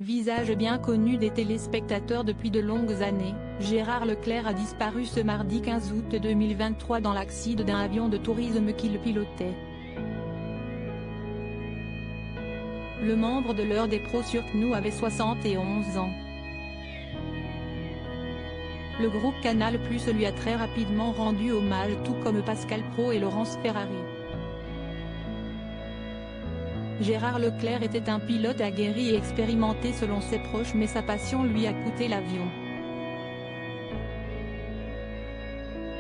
Visage bien connu des téléspectateurs depuis de longues années, Gérard Leclerc a disparu ce mardi 15 août 2023 dans l'accident d'un avion de tourisme qu'il pilotait. Le membre de l'heure des pros sur CNOO avait 71 ans. Le groupe Canal+ lui a très rapidement rendu hommage, tout comme Pascal Praud et Laurence Ferrari. Gérard Leclerc était un pilote aguerri et expérimenté selon ses proches, mais sa passion lui a coûté l'avion.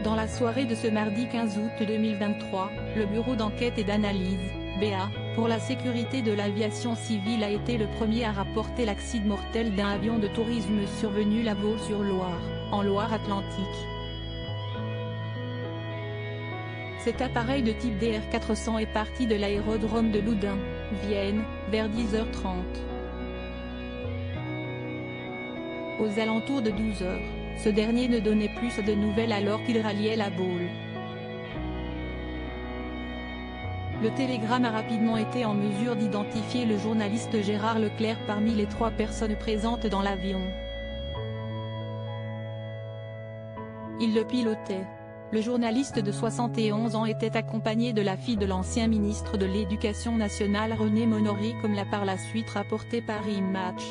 Dans la soirée de ce mardi 15 août 2023, le Bureau d'enquête et d'analyse, BA, pour la sécurité de l'aviation civile a été le premier à rapporter l'accident mortel d'un avion de tourisme survenu à Vaux-sur-Loire, en Loire-Atlantique. Cet appareil de type DR400 est parti de l'aérodrome de Loudun, Vienne, vers 10h30. Aux alentours de 12h, ce dernier ne donnait plus de nouvelles alors qu'il ralliait la Baule. Le télégramme a rapidement été en mesure d'identifier le journaliste Gérard Leclerc parmi les 3 personnes présentes dans l'avion. Il le pilotait. Le journaliste de 71 ans était accompagné de la fille de l'ancien ministre de l'Éducation nationale René Monory, comme l'a par la suite rapporté Paris Match.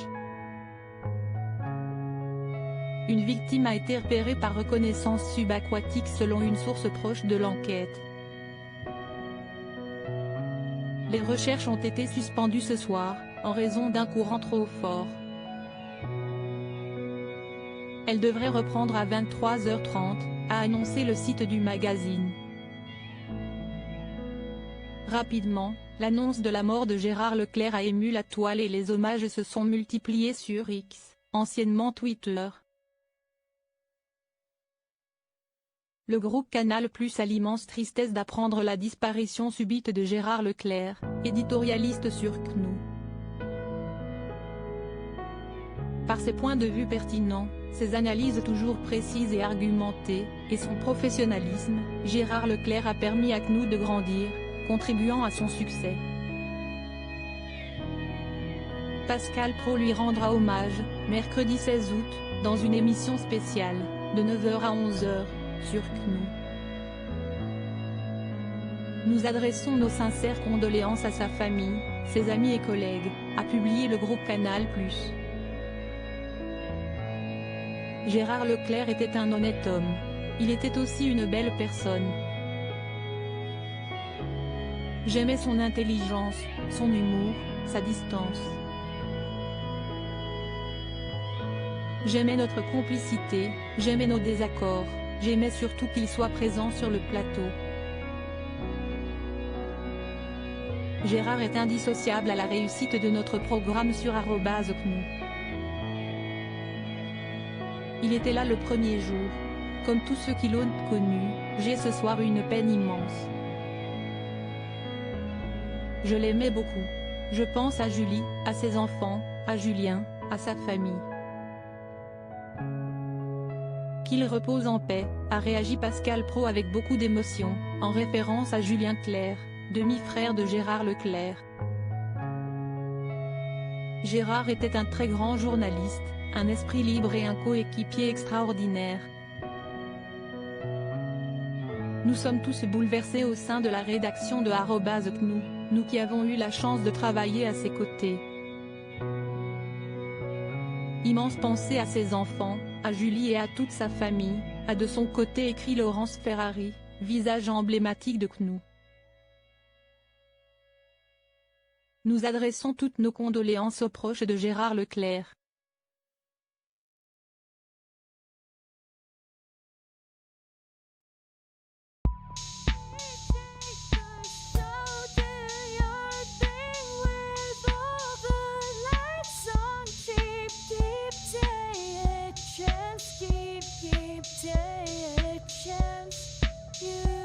Une victime a été repérée par reconnaissance subaquatique selon une source proche de l'enquête. Les recherches ont été suspendues ce soir, en raison d'un courant trop fort. Elles devraient reprendre à 23h30, a annoncé le site du magazine. Rapidement, l'annonce de la mort de Gérard Leclerc a ému la toile et les hommages se sont multipliés sur X, anciennement Twitter. Le groupe Canal+ a l'immense tristesse d'apprendre la disparition subite de Gérard Leclerc, éditorialiste sur CNOO. Par ses points de vue pertinents, ses analyses toujours précises et argumentées, et son professionnalisme, Gérard Leclerc a permis à CNOO de grandir, contribuant à son succès. Pascal Praud lui rendra hommage, mercredi 16 août, dans une émission spéciale, de 9h à 11h, sur CNOO. Nous adressons nos sincères condoléances à sa famille, ses amis et collègues, a publié le groupe Canal+. Gérard Leclerc était un honnête homme. Il était aussi une belle personne. J'aimais son intelligence, son humour, sa distance. J'aimais notre complicité, j'aimais nos désaccords, j'aimais surtout qu'il soit présent sur le plateau. Gérard est indissociable à la réussite de notre programme sur @CNOO. Il était là le premier jour. Comme tous ceux qui l'ont connu, j'ai ce soir une peine immense. Je l'aimais beaucoup. Je pense à Julie, à ses enfants, à Julien, à sa famille. Qu'il repose en paix, a réagi Pascal Praud avec beaucoup d'émotion, en référence à Julien Clerc, demi-frère de Gérard Leclerc. Gérard était un très grand journaliste, un esprit libre et un coéquipier extraordinaire. Nous sommes tous bouleversés au sein de la rédaction de @CNOO, nous qui avons eu la chance de travailler à ses côtés. Immense pensée à ses enfants, à Julie et à toute sa famille, a de son côté écrit Laurence Ferrari, visage emblématique de CNOO. Nous adressons toutes nos condoléances aux proches de Gérard Leclerc. Keep taking a chance. You